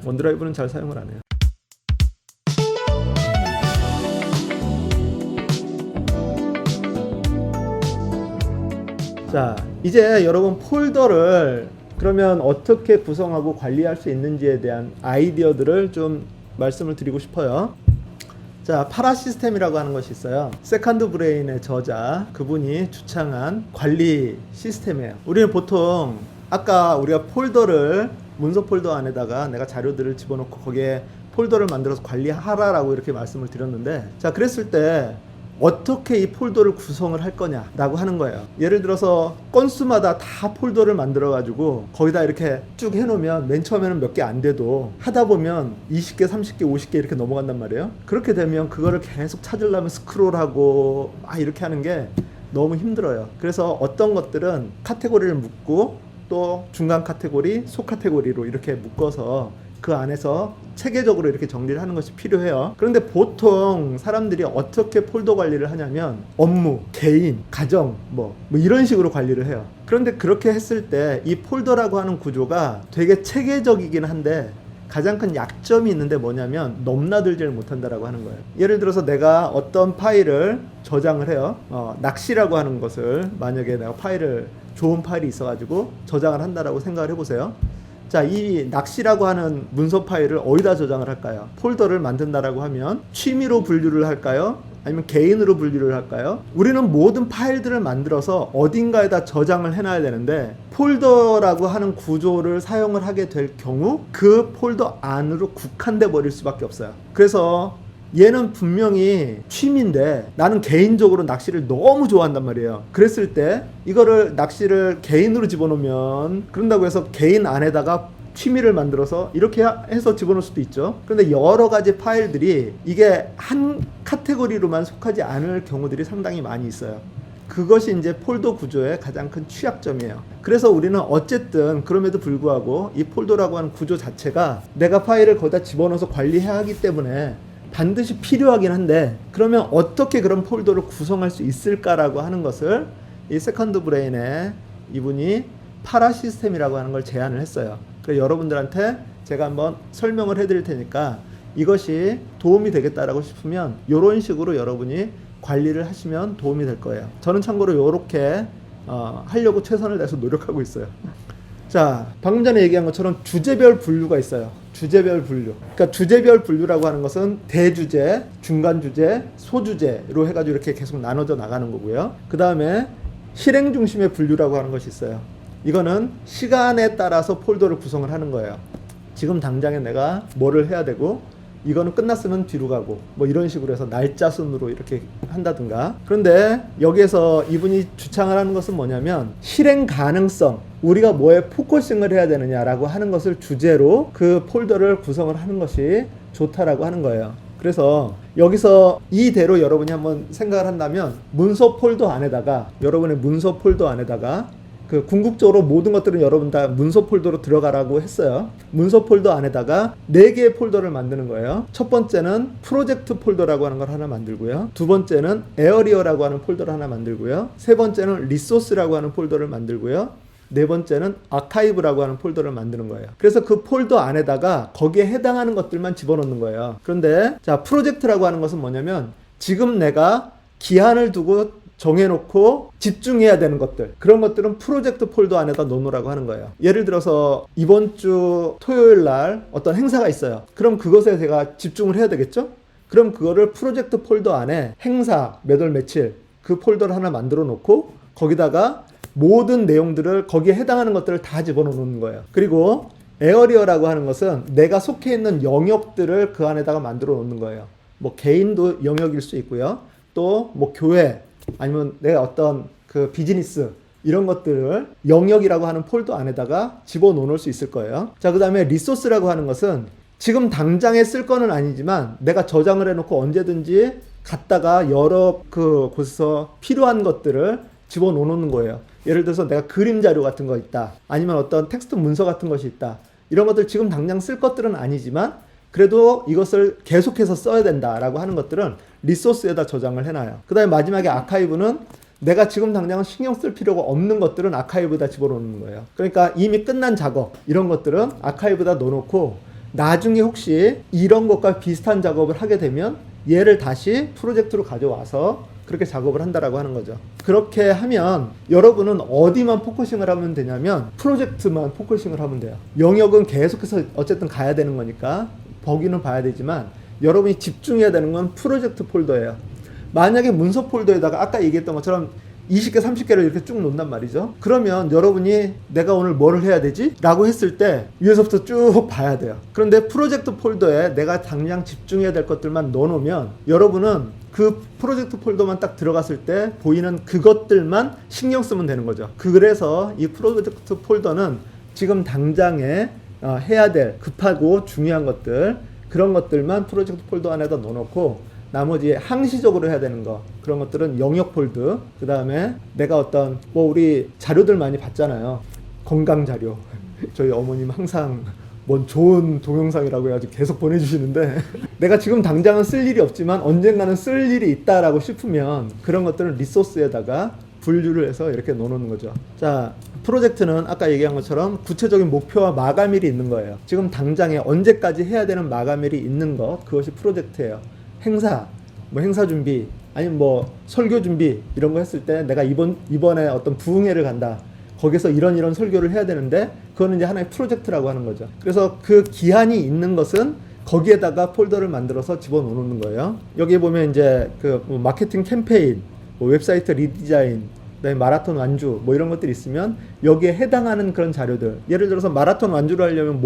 원드라이브는 잘 사용을 안 해요. 자, 이제 여러분 폴더를 그러면 어떻게 구성하고 관리할 수 있는지에 대한 아이디어들을 좀 말씀을 드리고 싶어요. 자, 파라 시스템이라고 하는 것이 있어요. 세컨드 브레인의 저자, 그분이 주창한 관리 시스템이에요. 우리는 보통 아까 우리가 폴더를 문서 폴더 안에다가 내가 자료들을 집어넣고 거기에 폴더를 만들어서 관리하라라고 이렇게 말씀을 드렸는데, 자, 그랬을 때 어떻게 이 폴더를 구성을 할 거냐라고 하는 거예요. 예를 들어서 건수마다 다 폴더를 만들어 가지고 거기다 이렇게 쭉 해놓으면 맨 처음에는 몇 개 안 돼도 하다 보면 20개, 30개, 50개 이렇게 넘어간단 말이에요. 그렇게 되면 그거를 계속 찾으려면 스크롤하고 막 이렇게 하는 게 너무 힘들어요. 그래서 어떤 것들은 카테고리를 묶고 또 중간 카테고리, 소 카테고리로 이렇게 묶어서 그 안에서 체계적으로 이렇게 정리를 하는 것이 필요해요. 그런데 보통 사람들이 어떻게 폴더 관리를 하냐면 업무, 개인, 가정 뭐 이런 식으로 관리를 해요. 그런데 그렇게 했을 때 이 폴더라고 하는 구조가 되게 체계적이긴 한데 가장 큰 약점이 있는데 뭐냐면 넘나들지를 못한다라고 하는 거예요. 예를 들어서 내가 어떤 파일을 저장을 해요. 낚시라고 하는 것을 만약에 내가 좋은 파일이 있어가지고 저장을 한다라고 생각을 해보세요. 자, 이 낚시라고 하는 문서 파일을 어디다 저장을 할까요? 폴더를 만든다라고 하면 취미로 분류를 할까요? 아니면 개인으로 분류를 할까요? 우리는 모든 파일들을 만들어서 어딘가에다 저장을 해놔야 되는데 폴더라고 하는 구조를 사용을 하게 될 경우 그 폴더 안으로 국한돼 버릴 수밖에 없어요. 그래서 얘는 분명히 취미인데 나는 개인적으로 낚시를 너무 좋아한단 말이에요. 그랬을 때 이거를 낚시를 개인으로 집어넣으면 그런다고 해서 개인 안에다가 취미를 만들어서 이렇게 해서 집어넣을 수도 있죠. 그런데 여러 가지 파일들이 이게 한 카테고리로만 속하지 않을 경우들이 상당히 많이 있어요. 그것이 이제 폴더 구조의 가장 큰 취약점이에요. 그래서 우리는 어쨌든 그럼에도 불구하고 이 폴더라고 하는 구조 자체가 내가 파일을 거기다 집어넣어서 관리해야 하기 때문에 반드시 필요하긴 한데 그러면 어떻게 그런 폴더를 구성할 수 있을까라고 하는 것을 이 세컨드 브레인의 이분이 파라 시스템이라고 하는 걸 제안을 했어요. 그래서 여러분들한테 제가 한번 설명을 해드릴 테니까 이것이 도움이 되겠다라고 싶으면 이런 식으로 여러분이 관리를 하시면 도움이 될 거예요. 저는 참고로 이렇게 하려고 최선을 다해서 노력하고 있어요. 자, 방금 전에 얘기한 것처럼 주제별 분류가 있어요. 주제별 분류. 그러니까 주제별 분류라고 하는 것은 대주제, 중간 주제, 소주제로 해가지고 이렇게 계속 나눠져 나가는 거고요. 그 다음에 실행 중심의 분류라고 하는 것이 있어요. 이거는 시간에 따라서 폴더를 구성을 하는 거예요. 지금 당장에 내가 뭐를 해야 되고 이거는 끝났으면 뒤로 가고 뭐 이런 식으로 해서 날짜 순으로 이렇게 한다든가. 그런데 여기에서 이분이 주창을 하는 것은 뭐냐면 실행 가능성, 우리가 뭐에 포커싱을 해야 되느냐라고 하는 것을 주제로 그 폴더를 구성을 하는 것이 좋다라고 하는 거예요. 그래서 여기서 이대로 여러분이 한번 생각을 한다면 문서 폴더 안에다가 여러분의 문서 폴더 안에다가 그 궁극적으로 모든 것들은 여러분 다 문서 폴더로 들어가라고 했어요. 문서 폴더 안에다가 4개의 폴더를 만드는 거예요. 첫 번째는 프로젝트 폴더라고 하는 걸 하나 만들고요. 두 번째는 에어리어라고 하는 폴더를 하나 만들고요. 세 번째는 리소스라고 하는 폴더를 만들고요. 네 번째는 아카이브라고 하는 폴더를 만드는 거예요. 그래서 그 폴더 안에다가 거기에 해당하는 것들만 집어넣는 거예요. 그런데 자, 프로젝트라고 하는 것은 뭐냐면 지금 내가 기한을 두고 정해놓고 집중해야 되는 것들, 그런 것들은 프로젝트 폴더 안에다 넣어놓으라고 하는 거예요. 예를 들어서 이번 주 토요일 날 어떤 행사가 있어요. 그럼 그것에 제가 집중을 해야 되겠죠? 그럼 그거를 프로젝트 폴더 안에 행사 몇 월 며칠 그 폴더를 하나 만들어 놓고 거기다가 모든 내용들을 거기에 해당하는 것들을 다 집어넣는 거예요. 그리고 에어리어라고 하는 것은 내가 속해 있는 영역들을 그 안에다가 만들어 놓는 거예요. 뭐 개인도 영역일 수 있고요. 또 뭐 교회 아니면 내가 어떤 그 비즈니스 이런 것들을 영역이라고 하는 폴더 안에다가 집어넣을 수 있을 거예요. 자, 그 다음에 리소스라고 하는 것은 지금 당장에 쓸 거는 아니지만 내가 저장을 해놓고 언제든지 갖다가 여러 그 곳에서 필요한 것들을 집어넣는 거예요. 예를 들어서 내가 그림 자료 같은 거 있다. 아니면 어떤 텍스트 문서 같은 것이 있다. 이런 것들 지금 당장 쓸 것들은 아니지만 그래도 이것을 계속해서 써야 된다라고 하는 것들은 리소스에다 저장을 해놔요. 그 다음에 마지막에 아카이브는 내가 지금 당장 신경 쓸 필요가 없는 것들은 아카이브에다 집어넣는 거예요. 그러니까 이미 끝난 작업 이런 것들은 아카이브에다 넣어놓고 나중에 혹시 이런 것과 비슷한 작업을 하게 되면 얘를 다시 프로젝트로 가져와서 그렇게 작업을 한다라고 하는 거죠. 그렇게 하면 여러분은 어디만 포커싱을 하면 되냐면 프로젝트만 포커싱을 하면 돼요. 영역은 계속해서 어쨌든 가야 되는 거니까 보기는 봐야 되지만 여러분이 집중해야 되는 건 프로젝트 폴더예요. 만약에 문서 폴더에다가 아까 얘기했던 것처럼 20개, 30개를 이렇게 쭉 놓는단 말이죠. 그러면 여러분이 내가 오늘 뭘 해야 되지? 라고 했을 때 위에서부터 쭉 봐야 돼요. 그런데 프로젝트 폴더에 내가 당장 집중해야 될 것들만 넣어놓으면 여러분은 그 프로젝트 폴더만 딱 들어갔을 때 보이는 그것들만 신경 쓰면 되는 거죠. 그래서 이 프로젝트 폴더는 지금 당장에 해야 될 급하고 중요한 것들, 그런 것들만 프로젝트 폴더 안에다 넣어놓고 나머지 항시적으로 해야 되는 거, 그런 것들은 영역 폴드, 그 다음에 내가 어떤 우리 자료들 많이 봤잖아요. 건강 자료. 저희 어머님 항상 뭔 좋은 동영상이라고 해가지고 계속 보내주시는데 내가 지금 당장은 쓸 일이 없지만 언젠가는 쓸 일이 있다라고 싶으면 그런 것들은 리소스에다가 분류를 해서 이렇게 넣어놓는 거죠. 자, 프로젝트는 아까 얘기한 것처럼 구체적인 목표와 마감일이 있는 거예요. 지금 당장에 언제까지 해야 되는 마감일이 있는 것, 그것이 프로젝트예요. 행사, 행사 준비, 아니면 설교 준비 이런 거 했을 때 내가 이번에 어떤 부흥회를 간다. 거기서 이런 설교를 해야 되는데 그거는 이제 하나의 프로젝트라고 하는 거죠. 그래서 그 기한이 있는 것은 거기에다가 폴더를 만들어서 집어넣는 거예요. 여기 보면 이제 그 마케팅 캠페인, 웹사이트 리디자인, 그다음에 마라톤 완주 이런 것들이 있으면 여기에 해당하는 그런 자료들, 예를 들어서 마라톤 완주를 하려면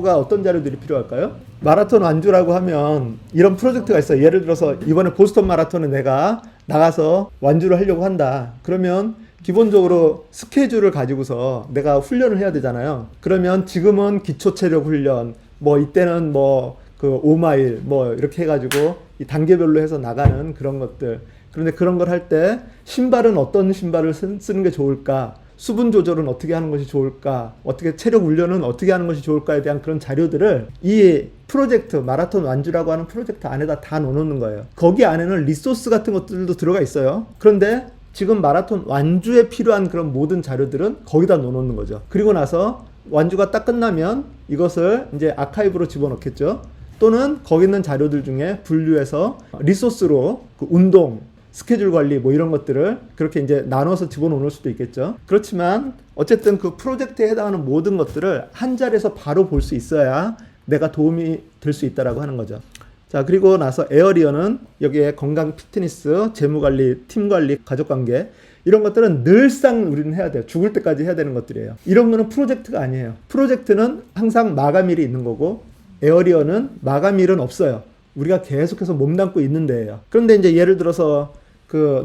어떤 자료들이 필요할까요? 마라톤 완주라고 하면 이런 프로젝트가 있어요. 예를 들어서 이번에 보스턴 마라톤에 내가 나가서 완주를 하려고 한다. 그러면 기본적으로 스케줄을 가지고서 내가 훈련을 해야 되잖아요. 그러면 지금은 기초 체력 훈련, 이때는 그 5마일 이렇게 해가지고 이 단계별로 해서 나가는 그런 것들. 그런데 그런 걸 할 때 신발은 어떤 신발을 쓰는 게 좋을까? 수분 조절은 어떻게 하는 것이 좋을까? 어떻게 체력 훈련은 어떻게 하는 것이 좋을까에 대한 그런 자료들을 이 프로젝트, 마라톤 완주라고 하는 프로젝트 안에다 다 넣어놓는 거예요. 거기 안에는 리소스 같은 것들도 들어가 있어요. 그런데 지금 마라톤 완주에 필요한 그런 모든 자료들은 거기다 넣어놓는 거죠. 그리고 나서 완주가 딱 끝나면 이것을 이제 아카이브로 집어넣겠죠. 또는 거기 있는 자료들 중에 분류해서 리소스로 그 운동, 스케줄 관리 이런 것들을 그렇게 이제 나눠서 집어넣을 수도 있겠죠. 그렇지만 어쨌든 그 프로젝트에 해당하는 모든 것들을 한 자리에서 바로 볼 수 있어야 내가 도움이 될 수 있다라고 하는 거죠. 자, 그리고 나서 에어리어는 여기에 건강, 피트니스, 재무관리, 팀관리, 가족관계 이런 것들은 늘상 우리는 해야 돼요. 죽을 때까지 해야 되는 것들이에요. 이런 거는 프로젝트가 아니에요. 프로젝트는 항상 마감일이 있는 거고 에어리어는 마감일은 없어요. 우리가 계속해서 몸담고 있는 데예요. 그런데 이제 예를 들어서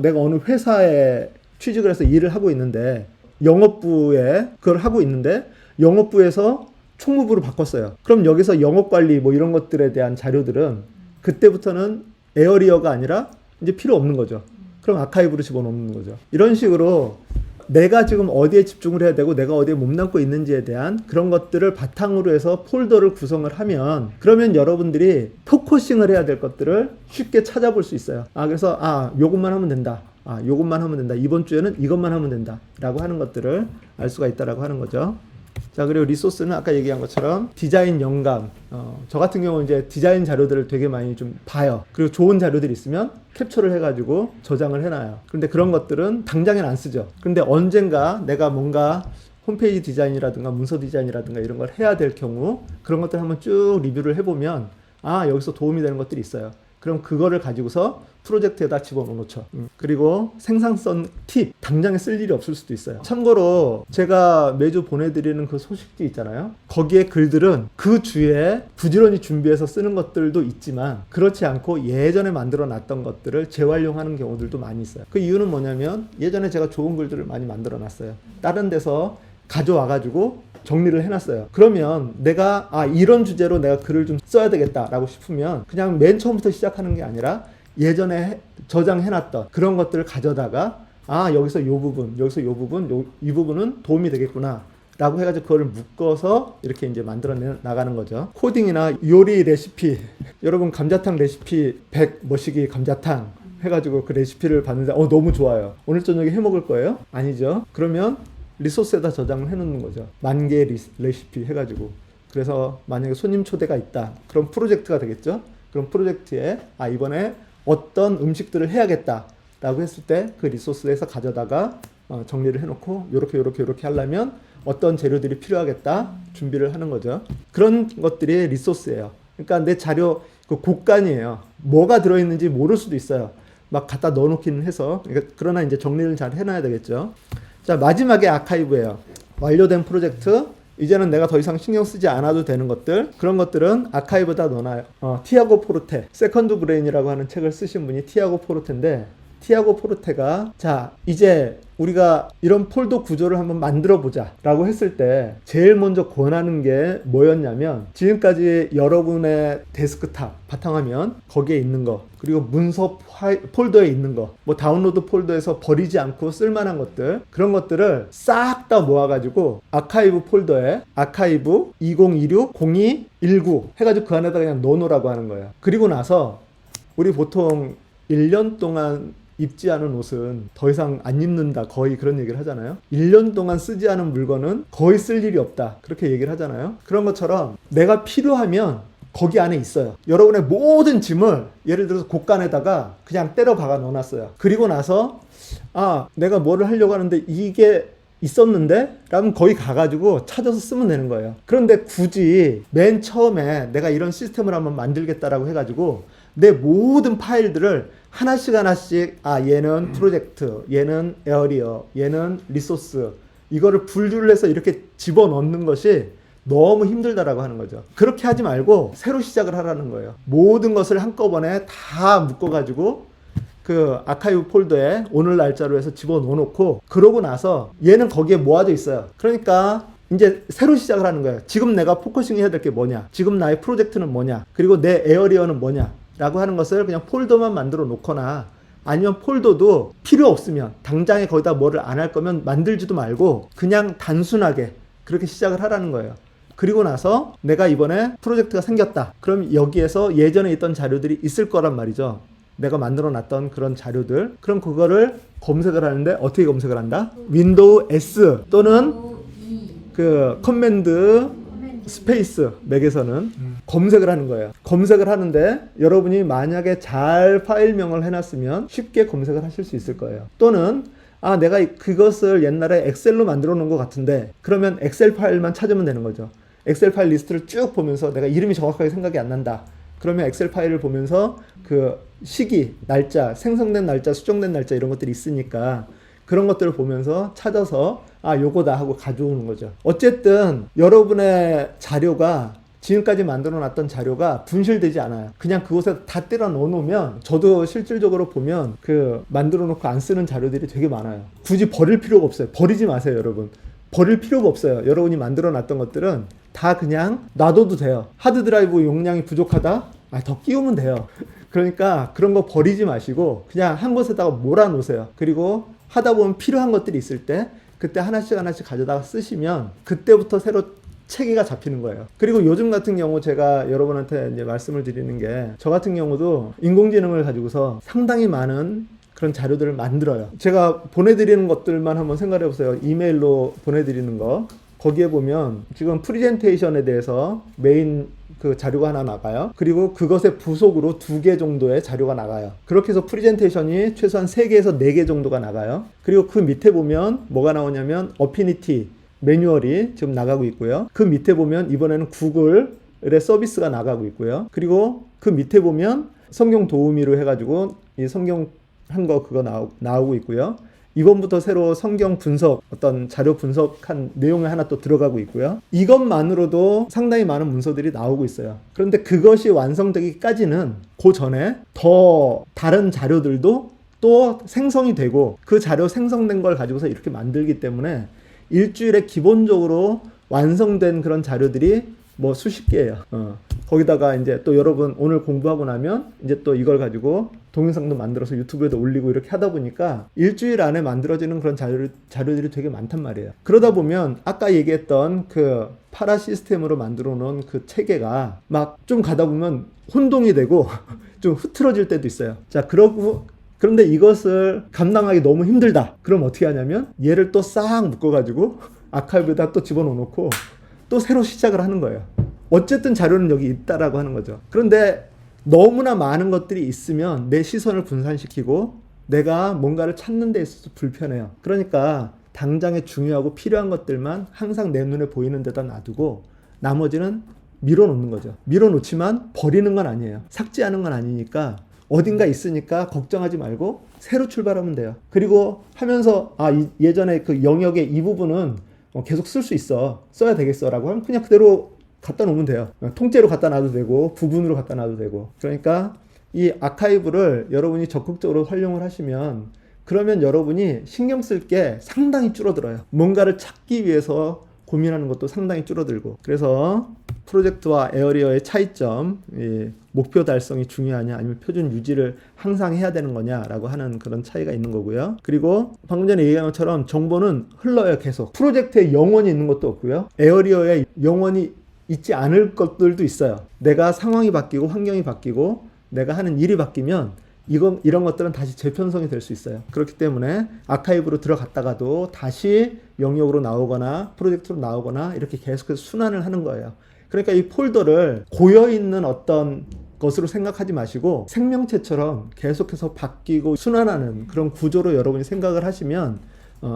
내가 어느 회사에 취직을 해서 일을 하고 있는데 영업부에 그걸 하고 있는데 영업부에서 총무부로 바꿨어요. 그럼 여기서 영업관리 이런 것들에 대한 자료들은 그때부터는 에어리어가 아니라 이제 필요 없는 거죠. 그럼 아카이브로 집어넣는 거죠. 이런 식으로 내가 지금 어디에 집중을 해야 되고 내가 어디에 몸담고 있는지에 대한 그런 것들을 바탕으로 해서 폴더를 구성을 하면 그러면 여러분들이 포커싱을 해야 될 것들을 쉽게 찾아볼 수 있어요. 그래서 요것만 하면 된다. 요것만 하면 된다. 이번 주에는 이것만 하면 된다. 라고 하는 것들을 알 수가 있다라고 하는 거죠. 자, 그리고 리소스는 아까 얘기한 것처럼 디자인 영감. 저 같은 경우는 이제 디자인 자료들을 되게 많이 좀 봐요. 그리고 좋은 자료들이 있으면 캡처를 해가지고 저장을 해놔요. 그런데 그런 것들은 당장엔 안 쓰죠. 그런데 언젠가 내가 뭔가 홈페이지 디자인이라든가 문서 디자인이라든가 이런 걸 해야 될 경우 그런 것들 한번 쭉 리뷰를 해보면 여기서 도움이 되는 것들이 있어요. 그럼 그거를 가지고서 프로젝트에다 집어넣죠. 그리고 생산성 팁, 당장에 쓸 일이 없을 수도 있어요. 참고로 제가 매주 보내드리는 그 소식지 있잖아요. 거기에 글들은 그 주에 부지런히 준비해서 쓰는 것들도 있지만 그렇지 않고 예전에 만들어 놨던 것들을 재활용하는 경우들도 많이 있어요. 그 이유는 뭐냐면 예전에 제가 좋은 글들을 많이 만들어 놨어요. 다른 데서 가져와가지고 정리를 해놨어요. 그러면 내가 이런 주제로 내가 글을 좀 써야 되겠다라고 싶으면 그냥 맨 처음부터 시작하는 게 아니라 예전에 저장해놨던 그런 것들을 가져다가 여기서 요 부분, 여기서 요 부분, 이 부분은 도움이 되겠구나 라고 해가지고 그걸 묶어서 이렇게 이제 만들어 나가는 거죠. 코딩이나 요리 레시피, 여러분 감자탕 레시피 100 머시기 감자탕 해가지고 그 레시피를 봤는데 너무 좋아요. 오늘 저녁에 해 먹을 거예요? 아니죠. 그러면 리소스에다 저장을 해놓는 거죠. 10,000개 레시피 해가지고 그래서 만약에 손님 초대가 있다. 그럼 프로젝트가 되겠죠. 그럼 프로젝트에 이번에 어떤 음식들을 해야겠다 라고 했을 때 그 리소스에서 가져다가 정리를 해놓고 요렇게 하려면 어떤 재료들이 필요하겠다 준비를 하는 거죠. 그런 것들이 리소스예요. 그러니까 내 자료 그 곡간이에요. 뭐가 들어있는지 모를 수도 있어요. 막 갖다 넣어놓기는 해서. 그러나 이제 정리를 잘 해놔야 되겠죠. 자, 마지막에 아카이브예요. 완료된 프로젝트, 이제는 내가 더 이상 신경 쓰지 않아도 되는 것들, 그런 것들은 아카이브에다 넣어놔요. 티아고 포르테, 세컨드 브레인이라고 하는 책을 쓰신 분이 티아고 포르테인데, 티아고 포르테가 자 이제 우리가 이런 폴더 구조를 한번 만들어 보자 라고 했을 때 제일 먼저 권하는 게 뭐였냐면, 지금까지 여러분의 데스크탑 바탕화면 거기에 있는 거, 그리고 문서 폴더에 있는 거, 뭐 다운로드 폴더에서 버리지 않고 쓸만한 것들, 그런 것들을 싹 다 모아가지고 아카이브 폴더에 아카이브 2026-0219 해가지고 그 안에다 그냥 넣어놓으라고 하는 거예요. 그리고 나서 우리 보통 1년 동안 입지 않은 옷은 더 이상 안 입는다, 거의 그런 얘기를 하잖아요. 1년 동안 쓰지 않은 물건은 거의 쓸 일이 없다, 그렇게 얘기를 하잖아요. 그런 것처럼 내가 필요하면 거기 안에 있어요. 여러분의 모든 짐을 예를 들어서 곡간에다가 그냥 때려 박아 넣어놨어요. 그리고 나서 내가 뭐를 하려고 하는데 이게 있었는데? 라면 거기 가가지고 찾아서 쓰면 되는 거예요. 그런데 굳이 맨 처음에 내가 이런 시스템을 한번 만들겠다라고 해가지고 내 모든 파일들을 하나씩 얘는 프로젝트, 얘는 에어리어, 얘는 리소스, 이거를 분류를 해서 이렇게 집어넣는 것이 너무 힘들다라고 하는 거죠. 그렇게 하지 말고 새로 시작을 하라는 거예요. 모든 것을 한꺼번에 다 묶어가지고 그 아카이브 폴더에 오늘 날짜로 해서 집어넣어놓고, 그러고 나서 얘는 거기에 모아져 있어요. 그러니까 이제 새로 시작을 하는 거예요. 지금 내가 포커싱 해야 될 게 뭐냐, 지금 나의 프로젝트는 뭐냐, 그리고 내 에어리어는 뭐냐 라고 하는 것을 그냥 폴더만 만들어 놓거나, 아니면 폴더도 필요 없으면 당장에 거기다 뭐를 안 할 거면 만들지도 말고 그냥 단순하게 그렇게 시작을 하라는 거예요. 그리고 나서 내가 이번에 프로젝트가 생겼다. 그럼 여기에서 예전에 있던 자료들이 있을 거란 말이죠. 내가 만들어 놨던 그런 자료들. 그럼 그거를 검색을 하는데 어떻게 검색을 한다? 윈도우 S 또는 그 커맨드 스페이스 맥에서는 검색을 하는 거예요. 검색을 하는데 여러분이 만약에 잘 파일명을 해놨으면 쉽게 검색을 하실 수 있을 거예요. 또는 내가 그것을 옛날에 엑셀로 만들어 놓은 것 같은데, 그러면 엑셀 파일만 찾으면 되는 거죠. 엑셀 파일 리스트를 쭉 보면서 내가 이름이 정확하게 생각이 안 난다. 그러면 엑셀 파일을 보면서 그 시기, 날짜, 생성된 날짜, 수정된 날짜 이런 것들이 있으니까 그런 것들을 보면서 찾아서 요거다 하고 가져오는 거죠. 어쨌든 여러분의 자료가, 지금까지 만들어 놨던 자료가 분실되지 않아요. 그냥 그곳에 다 때려 넣어 놓으면, 저도 실질적으로 보면 그 만들어 놓고 안 쓰는 자료들이 되게 많아요. 굳이 버릴 필요가 없어요. 버리지 마세요, 여러분. 버릴 필요가 없어요. 여러분이 만들어 놨던 것들은 다 그냥 놔둬도 돼요. 하드 드라이브 용량이 부족하다? 더 끼우면 돼요. 그러니까 그런 거 버리지 마시고 그냥 한 곳에다가 몰아 놓으세요. 그리고 하다 보면 필요한 것들이 있을 때 그때 하나씩 가져다가 쓰시면 그때부터 새로 체계가 잡히는 거예요. 그리고 요즘 같은 경우 제가 여러분한테 이제 말씀을 드리는 게, 저 같은 경우도 인공지능을 가지고서 상당히 많은 그런 자료들을 만들어요. 제가 보내드리는 것들만 한번 생각해 보세요. 이메일로 보내드리는 거. 거기에 보면 지금 프리젠테이션에 대해서 메인 그 자료가 하나 나가요. 그리고 그것의 부속으로 2개 정도의 자료가 나가요. 그렇게 해서 프리젠테이션이 최소한 3개에서 4개 정도가 나가요. 그리고 그 밑에 보면 뭐가 나오냐면 어피니티 매뉴얼이 지금 나가고 있고요. 그 밑에 보면 이번에는 구글의 서비스가 나가고 있고요. 그리고 그 밑에 보면 성경 도우미로 해가지고 이 성경 한 거 그거 나오고 있고요. 이번부터 새로 성경 분석, 어떤 자료 분석한 내용이 하나 또 들어가고 있고요. 이것만으로도 상당히 많은 문서들이 나오고 있어요. 그런데 그것이 완성되기까지는 그 전에 더 다른 자료들도 또 생성이 되고, 그 자료 생성된 걸 가지고서 이렇게 만들기 때문에 일주일에 기본적으로 완성된 그런 자료들이 뭐 수십 개예요. 거기다가 이제 또 여러분 오늘 공부하고 나면 이제 또 이걸 가지고 동영상도 만들어서 유튜브에도 올리고 이렇게 하다 보니까 일주일 안에 만들어지는 그런 자료들이 되게 많단 말이에요. 그러다 보면 아까 얘기했던 그 파라 시스템으로 만들어 놓은 그 체계가 막 좀 가다 보면 혼동이 되고 좀 흐트러질 때도 있어요. 자, 그런데 이것을 감당하기 너무 힘들다. 그럼 어떻게 하냐면 얘를 또 싹 묶어가지고 아카이브에다 또 집어넣고 또 새로 시작을 하는 거예요. 어쨌든 자료는 여기 있다라고 하는 거죠. 그런데 너무나 많은 것들이 있으면 내 시선을 분산시키고 내가 뭔가를 찾는 데 있어서 불편해요. 그러니까 당장에 중요하고 필요한 것들만 항상 내 눈에 보이는 데다 놔두고 나머지는 밀어놓는 거죠. 밀어놓지만 버리는 건 아니에요. 삭제하는 건 아니니까 어딘가 있으니까 걱정하지 말고 새로 출발하면 돼요. 그리고 하면서 예전에 그 영역의 이 부분은 계속 쓸 수 있어. 써야 되겠어 라고 하면 그냥 그대로 갖다 놓으면 돼요. 통째로 갖다 놔도 되고 부분으로 갖다 놔도 되고. 그러니까 이 아카이브를 여러분이 적극적으로 활용을 하시면 그러면 여러분이 신경 쓸 게 상당히 줄어들어요. 뭔가를 찾기 위해서 고민하는 것도 상당히 줄어들고. 그래서 프로젝트와 에어리어의 차이점, 목표 달성이 중요하냐 아니면 표준 유지를 항상 해야 되는 거냐라고 하는 그런 차이가 있는 거고요. 그리고 방금 전에 얘기한 것처럼 정보는 흘러요. 계속. 프로젝트에 영원히 있는 것도 없고요. 에어리어에 영원히 있지 않을 것들도 있어요. 내가 상황이 바뀌고 환경이 바뀌고 내가 하는 일이 바뀌면 이런 것들은 다시 재편성이 될 수 있어요. 그렇기 때문에 아카이브로 들어갔다가도 다시 영역으로 나오거나 프로젝트로 나오거나 이렇게 계속해서 순환을 하는 거예요. 그러니까 이 폴더를 고여있는 어떤 것으로 생각하지 마시고 생명체처럼 계속해서 바뀌고 순환하는 그런 구조로 여러분이 생각을 하시면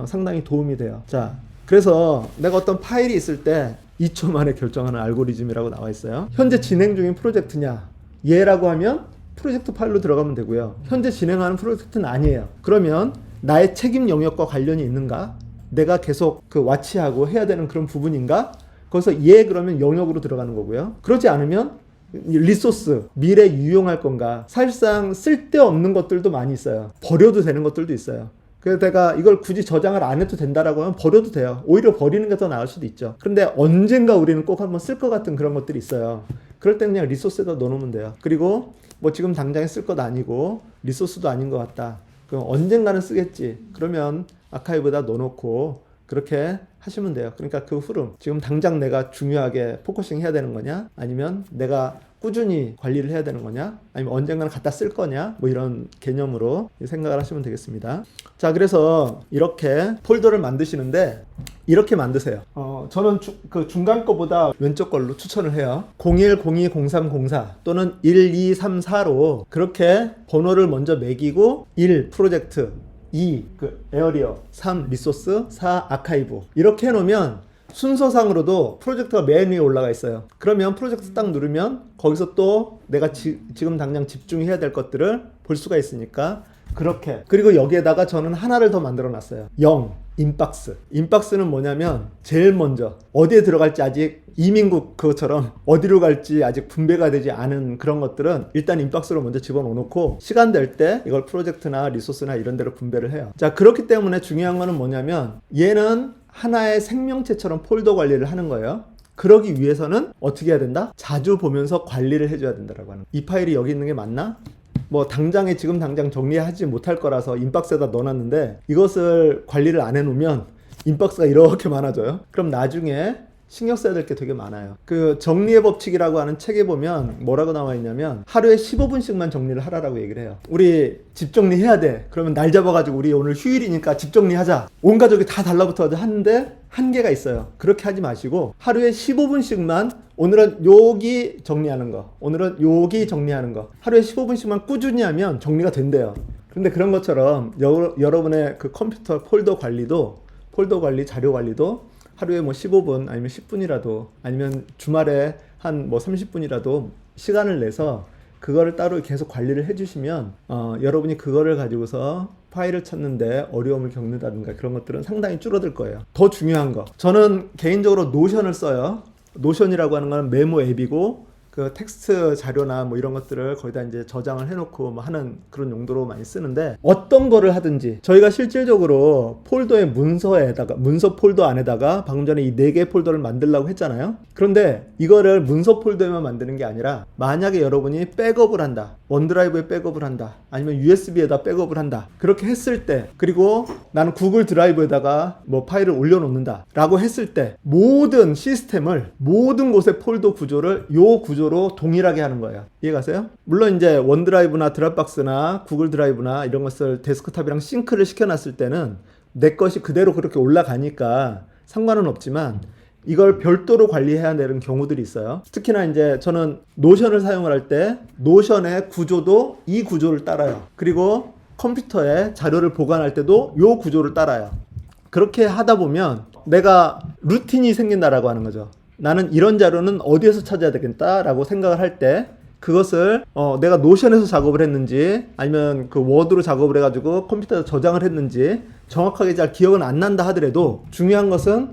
상당히 도움이 돼요. 자, 그래서 내가 어떤 파일이 있을 때 2초 만에 결정하는 알고리즘이라고 나와 있어요. 현재 진행 중인 프로젝트냐? 예라고 하면 프로젝트 파일로 들어가면 되고요. 현재 진행하는 프로젝트는 아니에요. 그러면 나의 책임 영역과 관련이 있는가? 내가 계속 그 와치하고 해야 되는 그런 부분인가? 거기서 그러면 영역으로 들어가는 거고요. 그렇지 않으면 리소스, 미래 유용할 건가? 사실상 쓸데없는 것들도 많이 있어요. 버려도 되는 것들도 있어요. 그래서 내가 이걸 굳이 저장을 안 해도 된다라고 하면 버려도 돼요. 오히려 버리는 게 더 나을 수도 있죠. 그런데 언젠가 우리는 꼭 한번 쓸 것 같은 그런 것들이 있어요. 그럴 때는 그냥 리소스에다 넣어놓으면 돼요. 그리고 뭐 지금 당장에 쓸 것 아니고 리소스도 아닌 것 같다. 그럼 언젠가는 쓰겠지. 그러면 아카이브에다 넣어놓고 그렇게 하시면 돼요. 그러니까 그 흐름, 지금 당장 내가 중요하게 포커싱 해야 되는 거냐, 아니면 내가 꾸준히 관리를 해야 되는 거냐, 아니면 언젠가는 갖다 쓸 거냐, 뭐 이런 개념으로 생각을 하시면 되겠습니다. 자, 그래서 이렇게 폴더를 만드시는데 이렇게 만드세요. 저는 그 중간 거보다 왼쪽 걸로 추천을 해요. 01, 02, 03, 04 또는 1, 2, 3, 4로 그렇게 번호를 먼저 매기고 1 프로젝트, 2 그 에어리어, 3 리소스, 4 아카이브 이렇게 해놓으면 순서상으로도 프로젝트가 맨 위에 올라가 있어요. 그러면 프로젝트 딱 누르면 거기서 또 내가 지금 당장 집중해야 될 것들을 볼 수가 있으니까 그렇게. 그리고 여기에다가 저는 하나를 더 만들어 놨어요. 0 인박스. 인박스는 뭐냐면 제일 먼저 어디에 들어갈지 아직 이민국 그것처럼 어디로 갈지 아직 분배가 되지 않은 그런 것들은 일단 인박스로 먼저 집어넣고 시간 될 때 이걸 프로젝트나 리소스나 이런 데로 분배를 해요. 자, 그렇기 때문에 중요한 거는 뭐냐면 얘는 하나의 생명체처럼 폴더 관리를 하는 거예요. 그러기 위해서는 어떻게 해야 된다? 자주 보면서 관리를 해줘야 된다라고 하는. 이 파일이 여기 있는 게 맞나? 뭐 당장에 지금 당장 정리하지 못할 거라서 인박스에다 넣어놨는데 이것을 관리를 안 해놓으면 인박스가 이렇게 많아져요. 그럼 나중에 신경 써야 될 게 되게 많아요. 그 정리의 법칙이라고 하는 책에 보면 뭐라고 나와 있냐면 하루에 15분씩만 정리를 하라라고 얘기를 해요. 우리 집 정리해야 돼. 그러면 날 잡아가지고 우리 오늘 휴일이니까 집 정리하자. 온 가족이 다 달라붙어 하는데 한계가 있어요. 그렇게 하지 마시고 하루에 15분씩만 오늘은 여기 정리하는 거, 오늘은 여기 정리하는 거 하루에 15분씩만 꾸준히 하면 정리가 된대요. 근데 그런 것처럼 여러분의 그 컴퓨터 폴더 관리, 자료 관리도 하루에 뭐 15분 아니면 10분이라도 아니면 주말에 한 뭐 30분이라도 시간을 내서 그거를 따로 계속 관리를 해주시면 여러분이 그거를 가지고서 파일을 찾는데 어려움을 겪는다든가 그런 것들은 상당히 줄어들 거예요. 더 중요한 거, 저는 개인적으로 노션을 써요. 노션이라고 하는 건 메모 앱이고 그 텍스트 자료나 뭐 이런 것들을 거기다 이제 저장을 해놓고 뭐 하는 그런 용도로 많이 쓰는데, 어떤 거를 하든지 저희가 실질적으로 폴더의 문서 폴더 안에다가 방금 전에 이 4개의 폴더를 만들려고 했잖아요. 그런데 이거를 문서 폴더에만 만드는 게 아니라 만약에 여러분이 백업을 한다, 원드라이브에 백업을 한다, 아니면 USB에다 백업을 한다, 그렇게 했을 때, 그리고 나는 구글 드라이브에다가 뭐 파일을 올려놓는다 라고 했을 때 모든 시스템을 모든 곳의 폴더 구조를 요 구조로 동일하게 하는 거예요. 이해가세요? 물론 이제 원드라이브나 드랍박스나 구글 드라이브나 이런 것을 데스크탑이랑 싱크를 시켜놨을 때는 내 것이 그대로 그렇게 올라가니까 상관은 없지만 이걸 별도로 관리해야 되는 경우들이 있어요. 특히나 이제 저는 노션을 사용을 할 때 노션의 구조도 이 구조를 따라요. 그리고 컴퓨터에 자료를 보관할 때도 이 구조를 따라요. 그렇게 하다 보면 내가 루틴이 생긴다라고 하는 거죠. 나는 이런 자료는 어디에서 찾아야 되겠다라고 생각을 할 때 그것을 내가 노션에서 작업을 했는지 아니면 그 워드로 작업을 해가지고 컴퓨터에서 저장을 했는지 정확하게 잘 기억은 안 난다 하더라도 중요한 것은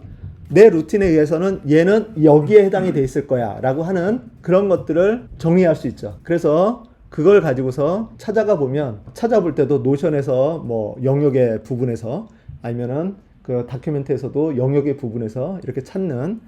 내 루틴에 의해서는 얘는 여기에 해당이 돼 있을 거야 라고 하는 그런 것들을 정리할 수 있죠. 그래서 그걸 가지고서 찾아가 보면 찾아볼 때도 노션에서 뭐 영역의 부분에서 아니면은 그 다큐멘트에서도 영역의 부분에서 이렇게 찾는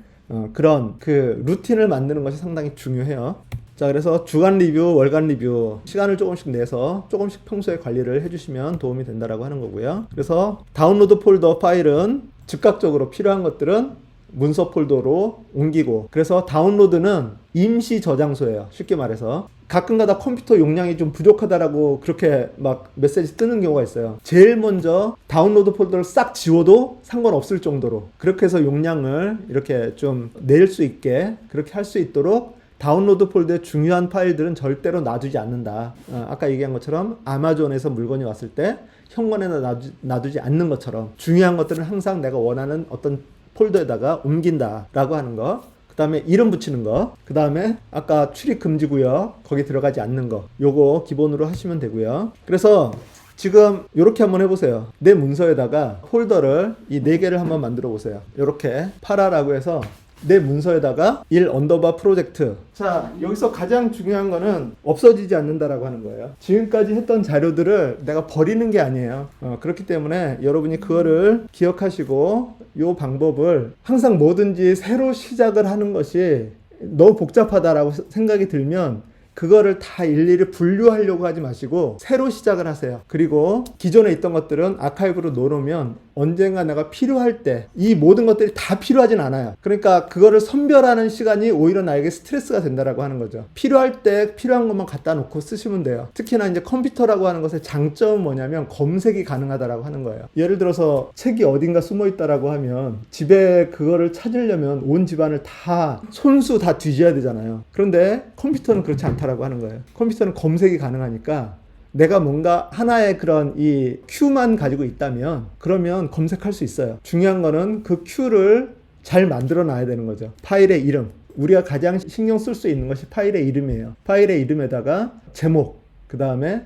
그런 그 루틴을 만드는 것이 상당히 중요해요. 자, 그래서 주간 리뷰, 월간 리뷰 시간을 조금씩 내서 조금씩 평소에 관리를 해주시면 도움이 된다라고 하는 거고요. 그래서 다운로드 폴더 파일은 즉각적으로 필요한 것들은 문서 폴더로 옮기고, 그래서 다운로드는 임시 저장소예요. 쉽게 말해서 가끔가다 컴퓨터 용량이 좀 부족하다라고 그렇게 막 메시지 뜨는 경우가 있어요. 제일 먼저 다운로드 폴더를 싹 지워도 상관없을 정도로 그렇게 해서 용량을 이렇게 좀 낼 수 있게 그렇게 할 수 있도록 다운로드 폴더의 중요한 파일들은 절대로 놔두지 않는다. 아까 얘기한 것처럼 아마존에서 물건이 왔을 때 현관에다 놔두지 않는 것처럼 중요한 것들은 항상 내가 원하는 어떤 폴더에다가 옮긴다라고 하는 거. 그 다음에 이름 붙이는 거, 그 다음에 아까 출입 금지 구역 거기 들어가지 않는 거, 요거 기본으로 하시면 되고요. 그래서 지금 이렇게 한번 해보세요. 내 문서에다가 폴더를 이 4개를 한번 만들어 보세요. 이렇게 파라라고 해서 내 문서에다가 1 언더바 프로젝트. 자, 여기서 가장 중요한 거는 없어지지 않는다라고 하는 거예요. 지금까지 했던 자료들을 내가 버리는 게 아니에요. 그렇기 때문에 여러분이 그거를 기억하시고 이 방법을 항상 뭐든지 새로 시작을 하는 것이 너무 복잡하다라고 생각이 들면 그거를 다 일일이 분류하려고 하지 마시고 새로 시작을 하세요. 그리고 기존에 있던 것들은 아카이브로 넣어놓으면 언젠가 내가 필요할 때 이 모든 것들이 다 필요하진 않아요. 그러니까 그거를 선별하는 시간이 오히려 나에게 스트레스가 된다라고 하는 거죠. 필요할 때 필요한 것만 갖다 놓고 쓰시면 돼요. 특히나 이제 컴퓨터라고 하는 것의 장점은 뭐냐면 검색이 가능하다라고 하는 거예요. 예를 들어서 책이 어딘가 숨어 있다라고 하면 집에 그거를 찾으려면 온 집안을 다 손수 다 뒤져야 되잖아요. 그런데 컴퓨터는 그렇지 않다라고 하는 거예요. 컴퓨터는 검색이 가능하니까 내가 뭔가 하나의 그런 이 큐만 가지고 있다면 그러면 검색할 수 있어요. 중요한 거는 그 큐를 잘 만들어 놔야 되는 거죠. 파일의 이름. 우리가 가장 신경 쓸 수 있는 것이 파일의 이름이에요. 파일의 이름에다가 제목, 그 다음에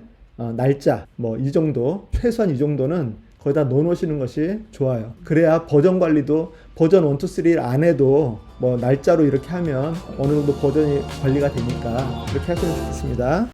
날짜, 뭐 이 정도, 최소한 이 정도는 거기다 넣어 놓으시는 것이 좋아요. 그래야 버전 관리도 버전 1, 2, 3 안에도 뭐 날짜로 이렇게 하면 어느 정도 버전이 관리가 되니까 그렇게 하시면 좋겠습니다.